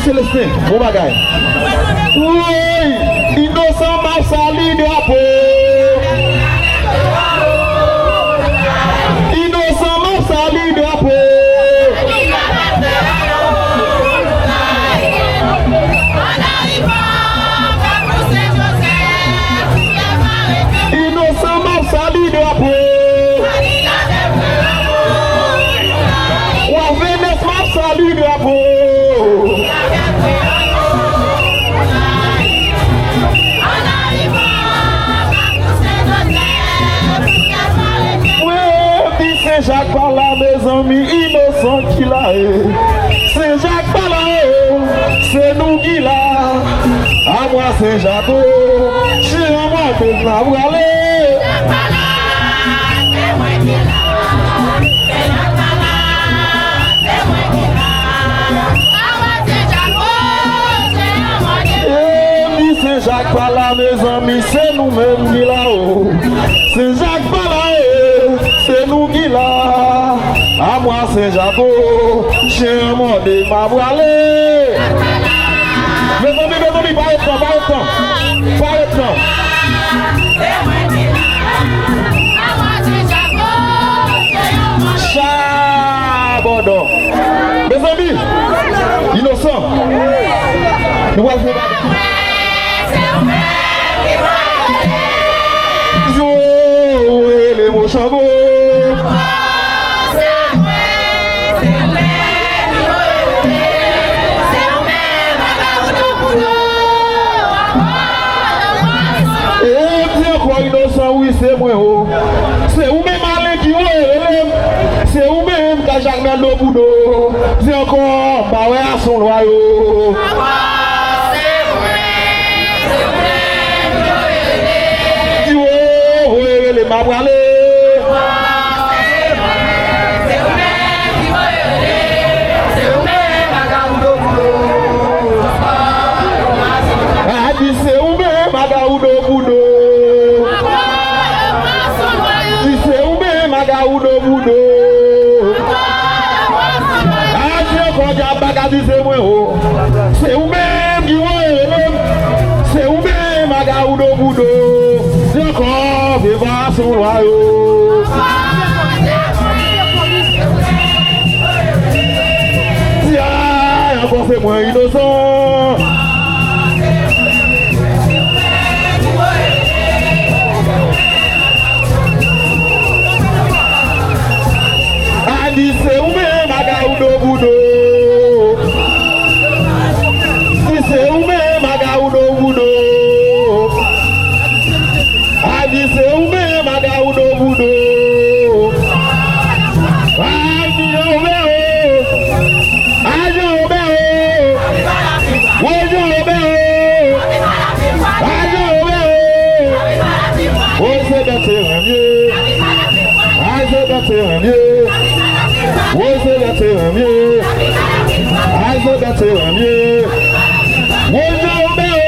Célestin, bon bagaille. Oui, innocent m'a sali drapeau. Innocent m'a sali drapeau. Innocent m'a sali drapeau. Ouavenes m'a sali drapeau. Saint-Jacques par là, mes amis, innocents qu'il a. Saint-Jacques par là, c'est nous qui l'a. À moi, Saint-Jacques, chez moi, c'est là où aller. Saint-Jacques par là, mes amis, c'est nous-mêmes qui là-haut. Saint-Jacques par là, c'est nous qui là. À moi, Saint-Jacques, chez moi, de ma voilée. Mes amis, pas le temps, pas le temps. Pas le temps. Chabodon. Mes amis, innocents. Nous allons faire jouer les mots chameaux. Et bien quoi innocent, oui c'est moi. C'est vous même allez qui c'est vous même qui a jamais le boulot. C'est encore bah ouais à son royaume. Ma brale Adi se oume magaoudo budo Di se oume magaoudo budo Adi koja bagadi se mwe ho Se oume Se oume magaoudo budo Encore viva son royaume. Tiens, encore c'est moins innocent. Adi c'est où même magaoudo budo. Si c'est où même magaoudo budo. Adi se oume magaoudo budo. Adi oume o. Adi oume o. Ojo oume o. Adi oume o. Ose bete mieux. Ase bete mieux. Ose bete mieux. Ase bete mieux. Ojo oume o.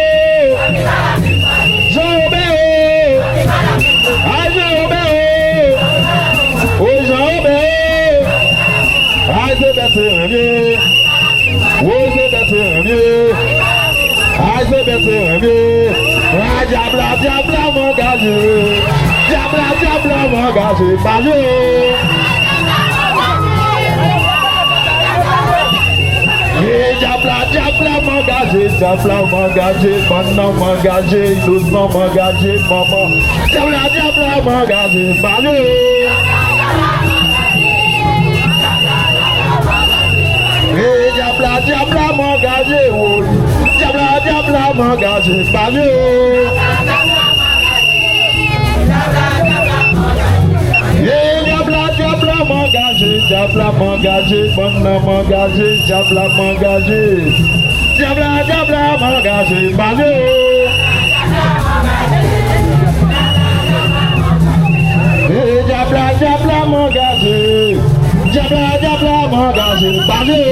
Diabla m'engagé, diabla m'engagé, Mario. Diabla m'engagé, maintenant m'engagé, doucement m'engagé, maman. Diabla m'engagé, Mario. Diabla m'engagé, oui. Diabla m'engagé, Mario. Diabla m'engagé, maintenant m'engagé, diabla m'engagé. Diabla m'engagé, Mario. Diabla m'engagé. Diabla m'engagé, Mario.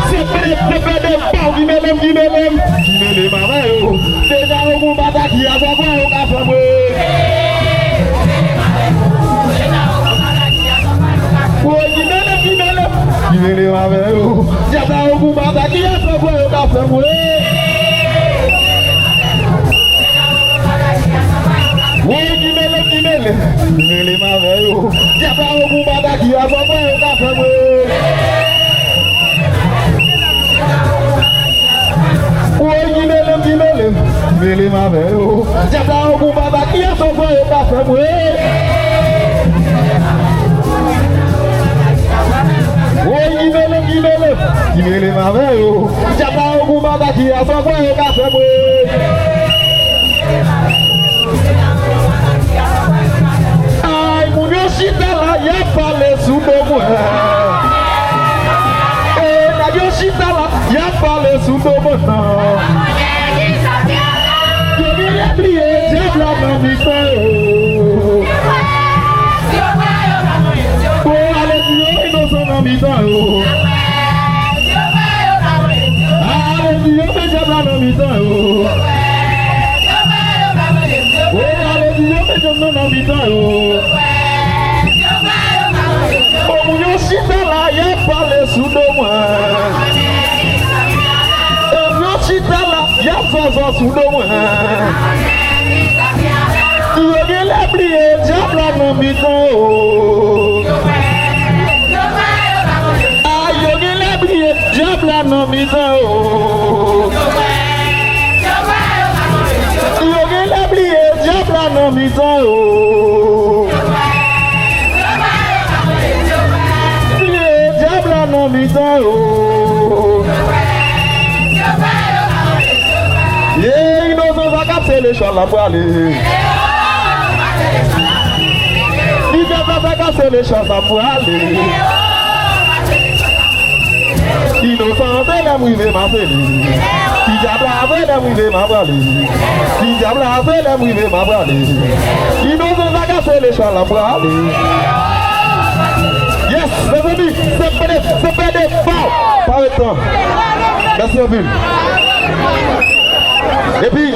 C'est pas de pas qui m'aime, maman. Déjà au bout bata qui a son point au café. Oh, ma mère. Diable au bout bata qui a fait boire au café moué. Oui, qui mêle ma mère. Diable au bout bata qui a fait boire au café moué. Oui, qui mêle ma mère. Diable au bout bata qui a fait boire au café moué. Qui mêle ma mère. Diable au bout bata qui a fait boire au café moué. Y'a pas les sous de moi. Et la Yoshita là, y'a pas les sous de moi. Je viens prier, j'ai la mamie. Oh, allez, innocent mamie. Allez, j'ai la mamie. Oh, allez, j'ai la mamie. Oh, mon Yoshita là, y'a pas les sous de moi. Oh, Yoshita là, y'a pas sous de moi. Tu veux bien l'oublier, diable à mon mi-temps. Ah, tu veux bien l'oublier, diable à mon mi-temps. Tu veux bien l'oublier, diable à mon mi-temps. Non, il nous a cassé les choses là pour aller. Il nous a cassé les choses là pour aller. Innocent, c'est la mouille, ma fille. Qui diable a fait la mouille, ma valée. Qui diable a fait la mouille, ma valée. Il nous a cassé les choses là pour aller. Yes, les amis, c'est pas des faux. Pas le temps. Merci à vous. Et puis...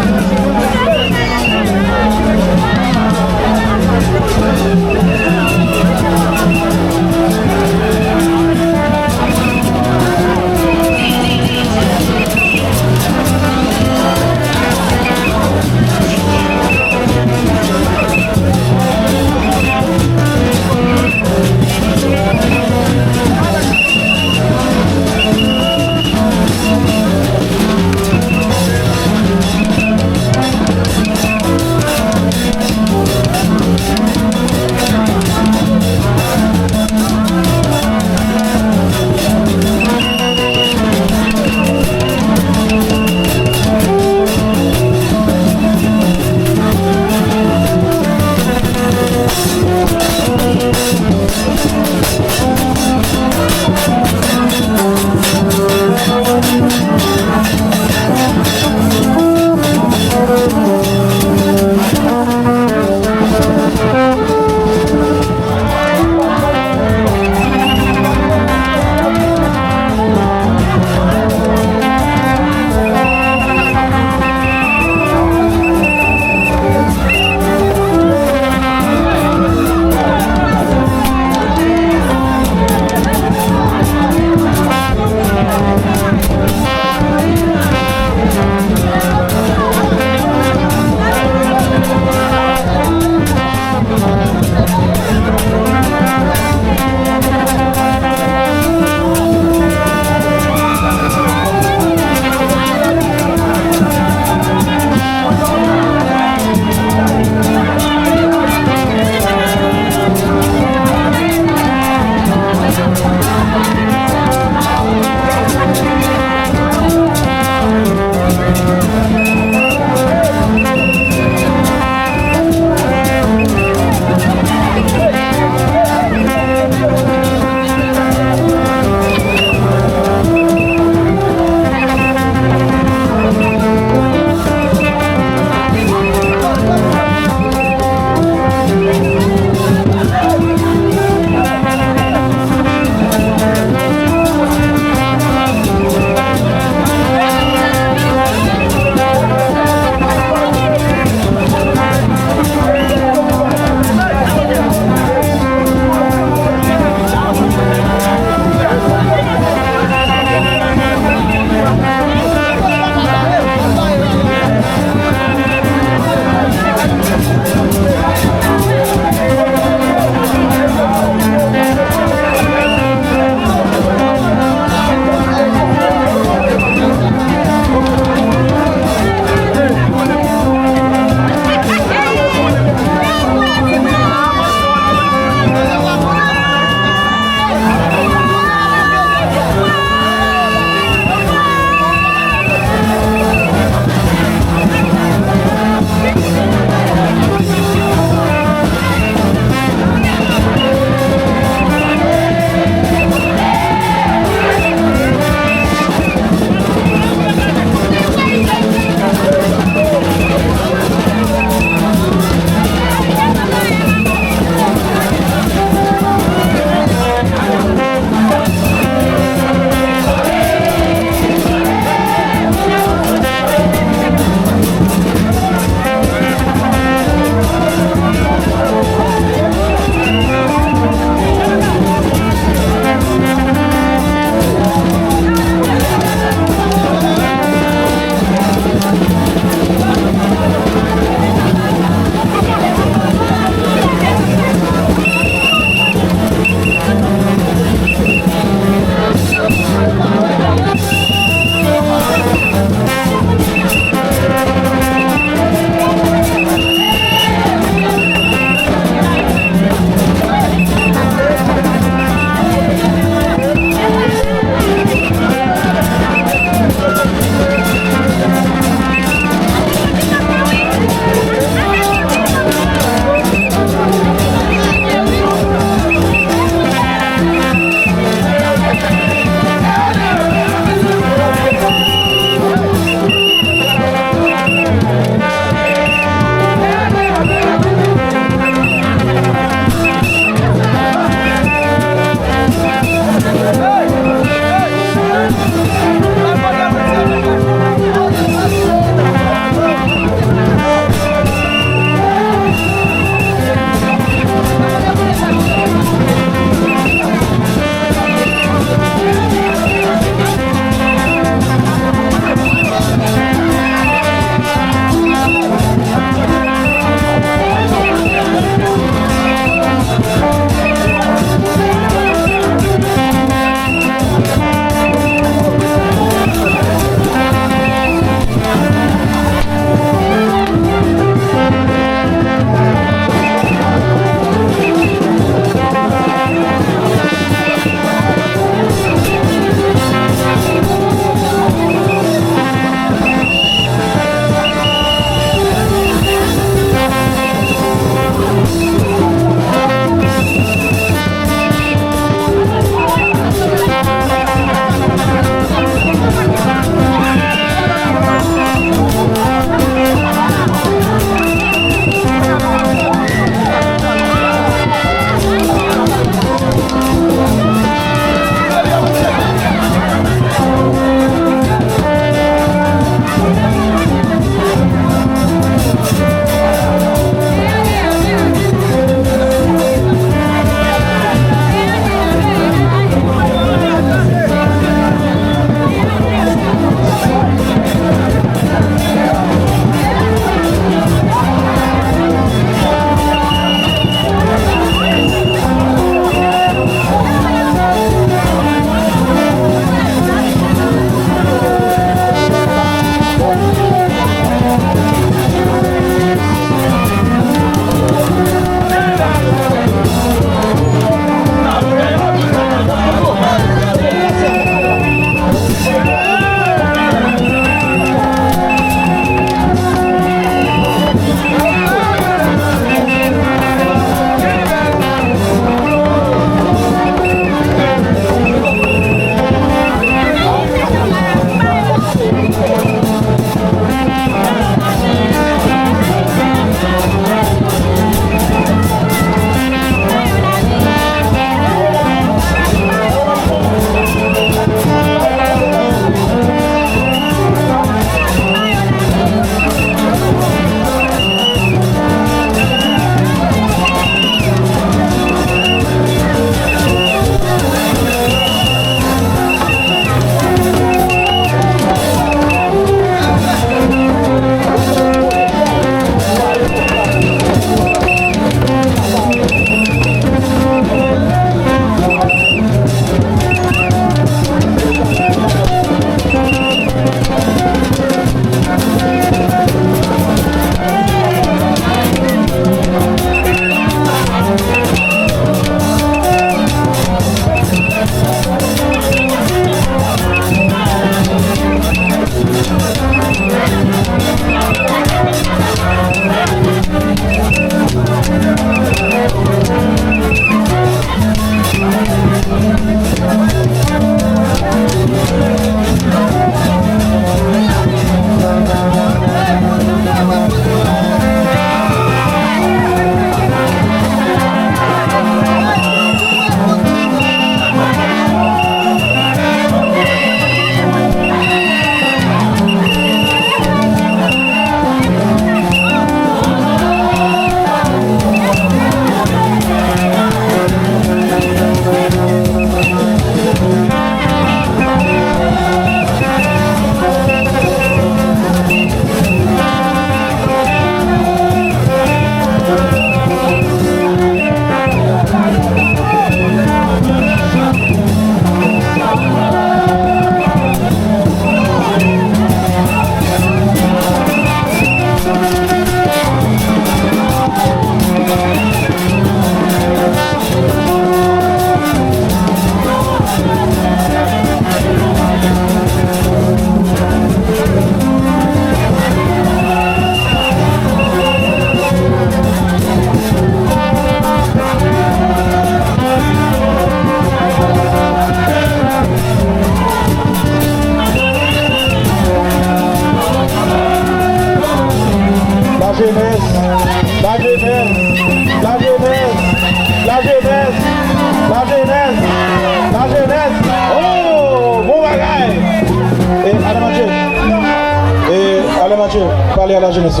parler à la jeunesse.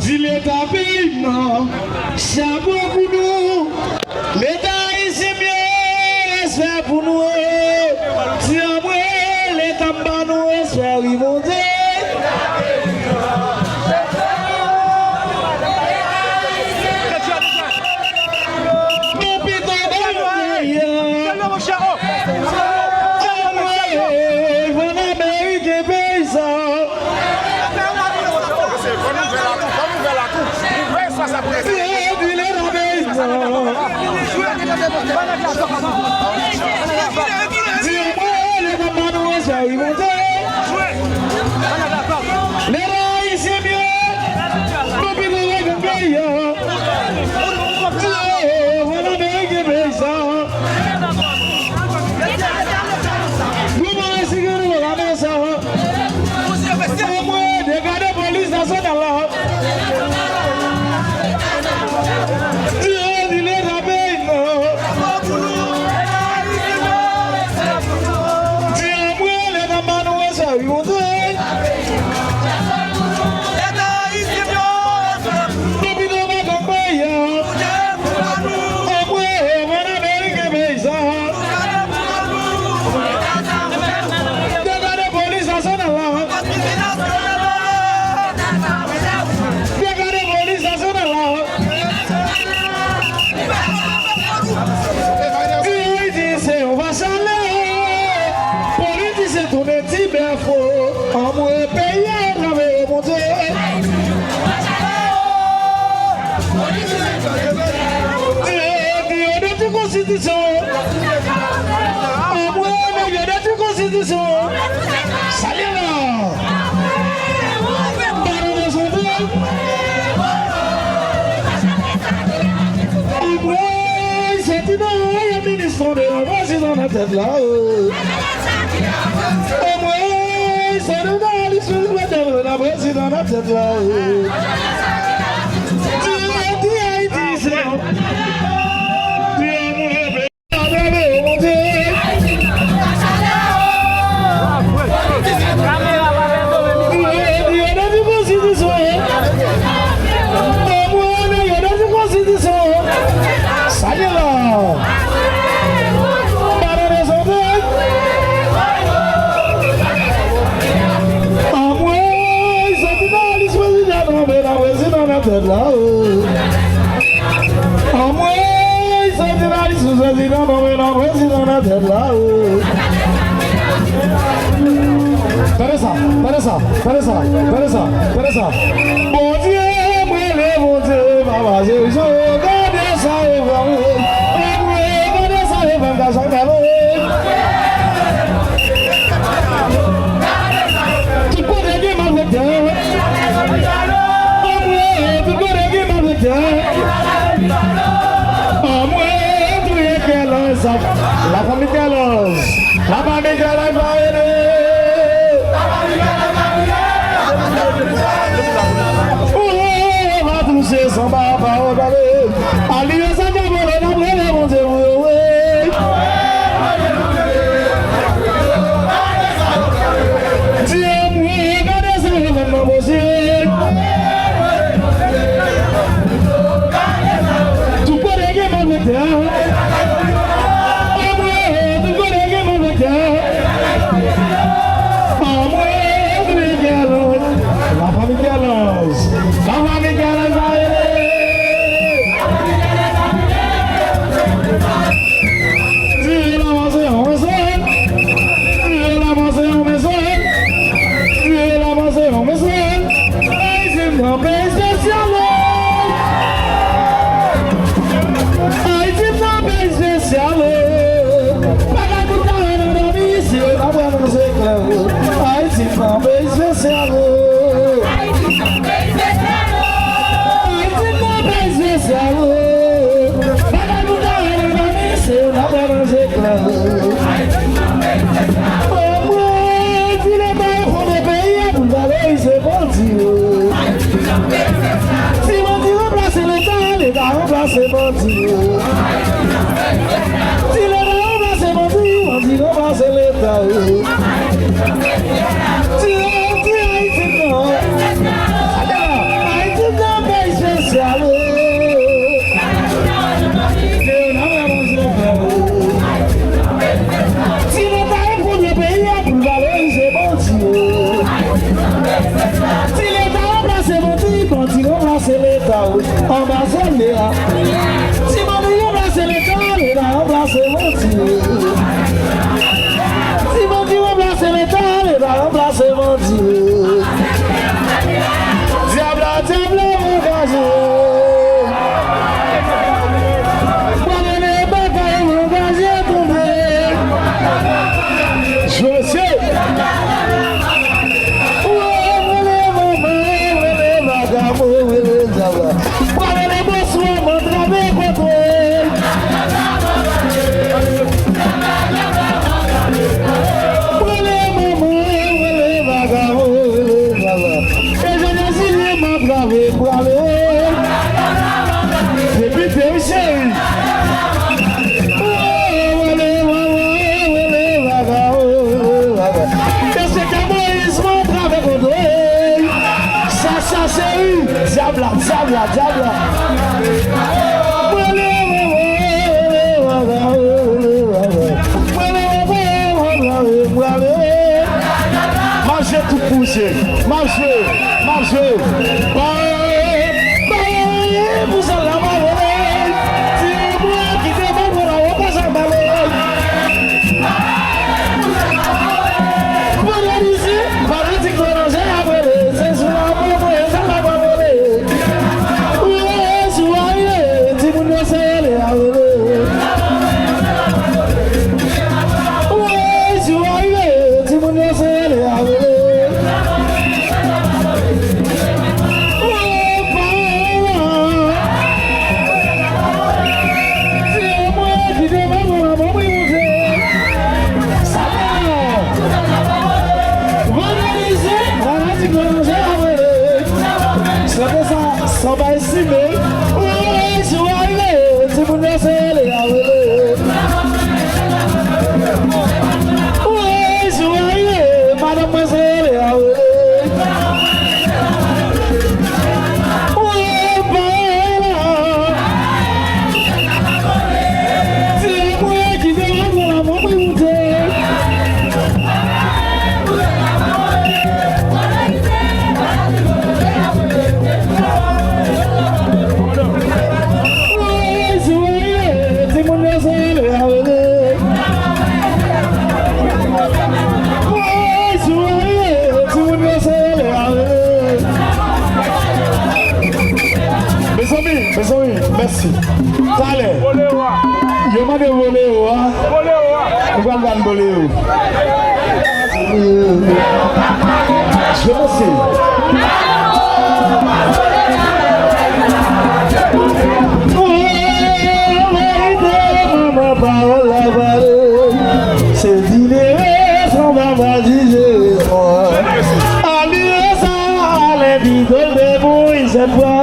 Dis-le ta vie, non, chapeau pour nous. L'État ici mieux, respect pour nous. Si on veut, l'État pas nous, respect, oui, mon Dieu. Tête là, au moins, c'est le dans les choses, madame, la présidente, la tête là. Teresa. Bon Dieu, mon Dieu, papa, je regarde ça et regardez ça et regardez ça. Tu peux régler ma vie, tu peux régler ma vie. La famille Carlos, la famille Carlos va aider. Oh, va toucher son papa, oh, d'aller. Allez, ça va voler, la brûle, mon Dieu, oui. Dieu, regardez ça, mon monsieur. Tu peux régler ma vie, menti. Si l'État remplace menti, menti remplace l'État. Si Haïti non, Haïti non pays spécial. Si l'État est premier pays pour valoriser menti. Si l'État remplace menti, menti remplace l'État. Embrasser l'État. Si menti remplace l'État, l'État remplace menti. Si menti remplace l'État, l'État remplace menti. Diable, diable, mon gazé. Je sais. Diabla, diabla, diabla. Marchez tout poussé, marchez, marchez. Vous allez la malheur. C'est moi qui demande pour la repas à malheur. Vous allez ici, paraît-il que l'on a appelé, c'est sur la mort, c'est la mort. Ça va ici, mais oui, je vais aller, tu me laisses aller à oui, je vais aller, mademoiselle, à oui, c'est moi qui demande pour la mobilité. Mes amis, merci. Allez, je m'en vais voler. Je vais me voler. Je merci. C'est dîner sans maman disait. Allez, ça, les bidoles de bouilles, c'est toi.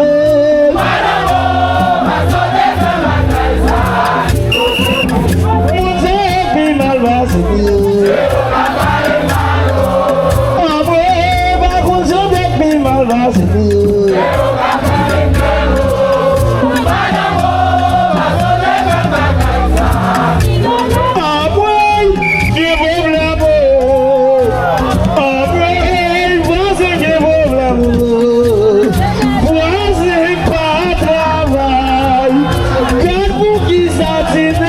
Voici pas travail, quand vous qui s'attendez.